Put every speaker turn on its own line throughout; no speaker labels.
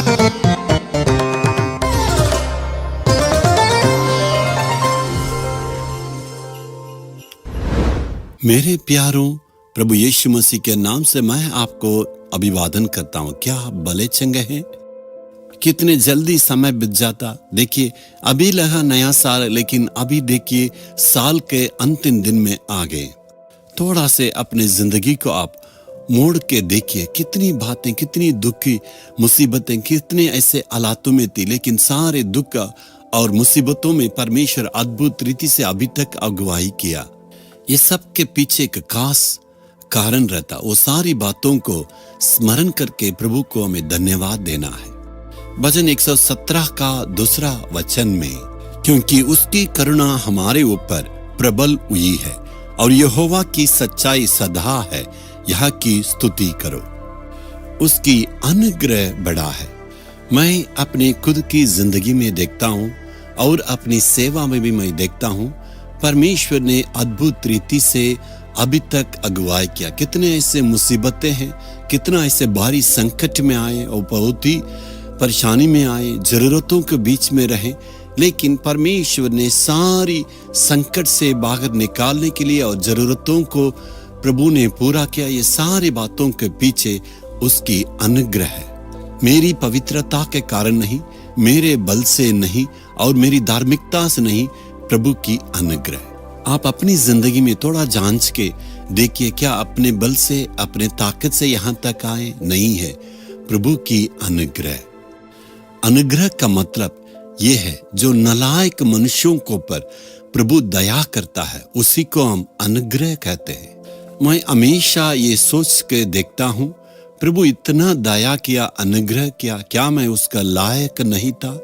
मेरे प्यारों, प्रभु यीशु मसीह के नाम से मैं आपको अभिवादन करता हूँ। क्या आप भले चंगे हैं? कितने जल्दी समय बीत जाता। देखिए, अभी लगा नया साल, लेकिन अभी देखिए साल के अंतिम दिन में आ गए। थोड़ा से अपने जिंदगी को आप मोड़ के देखिए, कितनी बातें, कितनी दुख की मुसीबतें, कितने ऐसे हालातों में थी, लेकिन सारे दुख और मुसीबतों में परमेश्वर अद्भुत रीति से अभी तक अगुवाई किया। ये सब के पीछे एक खास कारण रहता। वो सारी बातों को स्मरण करके प्रभु को हमें धन्यवाद देना है। भजन 117 का 2 वचन में, क्योंकि उसकी करुणा हमारे ऊपर प्रबल हुई है और यहोवा की सच्चाई सदा है, यह की स्तुति करो। उसकी अनुग्रह बड़ा है। मैं अपनी खुद की जिंदगी में देखता हूँ और अपनी सेवा में भी मैं देखता हूँ, परमेश्वर ने अद्भुत रीति से अभी तक अगुवाई किया। कितने ऐसे मुसीबतें हैं, कितना ऐसे भारी संकट में आए और बहुत ही परेशानी में आए, जरूरतों के बीच में रहे, लेकिन परमेश्वर ने सारी संकट से बाहर निकालने के लिए और जरूरतों को प्रभु ने पूरा किया। ये सारी बातों के पीछे उसकी अनुग्रह है। मेरी पवित्रता के कारण नहीं, मेरे बल से नहीं और मेरी धार्मिकता से नहीं, प्रभु की अनुग्रह। आप अपनी जिंदगी में थोड़ा जांच के देखिए, क्या अपने बल से, अपने ताकत से यहां तक आए? नहीं है, प्रभु की अनुग्रह। अनुग्रह का मतलब यह है, जो नालायक मनुष्यों को पर प्रभु दया करता है, उसी को हम अनुग्रह कहते हैं। मैं हमेशा ये सोच के देखता हूं, प्रभु इतना दया किया, अनुग्रह किया, क्या मैं उसका लायक नहीं था?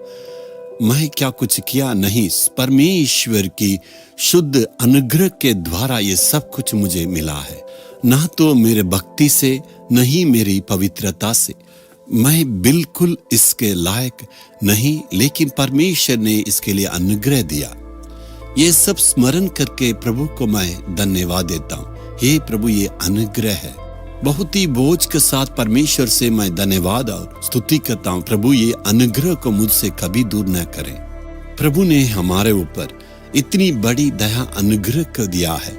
मैं क्या कुछ किया? नहीं, परमेश्वर की शुद्ध अनुग्रह के द्वारा ये सब कुछ मुझे मिला है। ना तो मेरे भक्ति से, नहीं मेरी पवित्रता से। मैं बिल्कुल इसके लायक नहीं, लेकिन परमेश्वर ने इसके लिए अनुग्रह दिया। ये सब स्मरण करके प्रभु को मैं धन्यवाद देता हूँ। हे प्रभु, ये अनुग्रह है। बहुत ही बोझ के साथ परमेश्वर से मैं धन्यवाद और स्तुति करता हूँ। प्रभु, ये अनुग्रह को मुझसे कभी दूर न करें। प्रभु ने हमारे ऊपर इतनी बड़ी दया अनुग्रह को दिया है।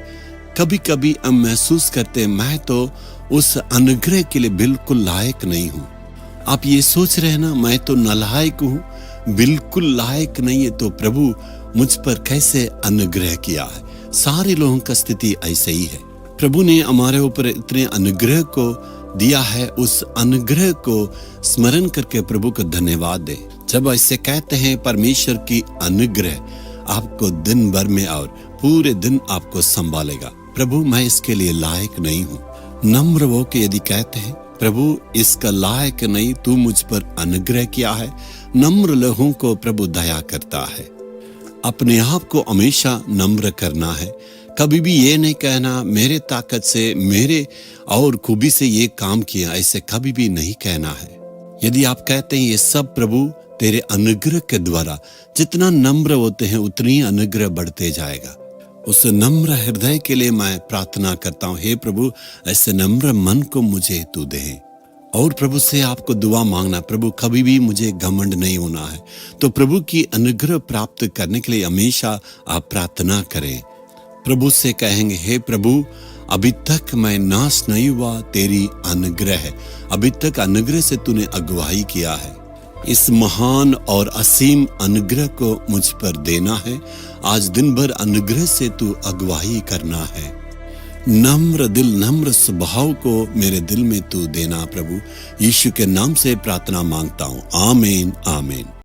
कभी कभी हम महसूस करते हैं, मैं तो उस अनुग्रह के लिए बिल्कुल लायक नहीं हूँ। आप ये सोच रहे हैं ना, मैं तो नालायक हूँ, बिल्कुल लायक नहीं है, तो प्रभु मुझ पर कैसे अनुग्रह किया है? सारे लोगों का स्थिति ऐसे ही है। प्रभु ने हमारे ऊपर इतने अनुग्रह को दिया है, उस अनुग्रह को स्मरण करके प्रभु को धन्यवाद दे। जब ऐसे कहते हैं, परमेश्वर की अनुग्रह आपको दिन भर में और पूरे दिन आपको संभालेगा। प्रभु, मैं इसके लिए लायक नहीं हूँ। नम्र हो के यदि कहते हैं, प्रभु इसका लायक नहीं, तू मुझ पर अनुग्रह किया है। नम्र लोगों को प्रभु दया करता है। अपने आप को हमेशा नम्र करना है। कभी भी ये नहीं कहना, मेरे ताकत से, मेरे और खूबी से ये काम किया, ऐसे कभी भी नहीं कहना है। यदि आप कहते हैं ये सब प्रभु तेरे अनुग्रह के द्वारा, जितना नम्र होते हैं उतनी अनुग्रह बढ़ते जाएगा। उस नम्र हृदय के लिए मैं प्रार्थना करता हूँ। हे प्रभु, ऐसे नम्र मन को मुझे तू दे। और प्रभु से आपको दुआ मांगना, प्रभु कभी भी मुझे घमंड नहीं होना है। तो प्रभु की अनुग्रह प्राप्त करने के लिए हमेशा आप प्रार्थना करें। प्रभु से कहेंगे, हे प्रभु, अभी तक मैं नाश नहीं हुआ, तेरी अनुग्रह है। अभी तक अनुग्रह से तूने अगुवाई किया है। इस महान और असीम अनुग्रह को मुझ पर देना है। आज दिन भर अनुग्रह से तू अगुवाई करना है। नम्र दिल, नम्र स्वभाव को मेरे दिल में तू देना। प्रभु यीशु के नाम से प्रार्थना मांगता हूँ। आमीन, आमीन।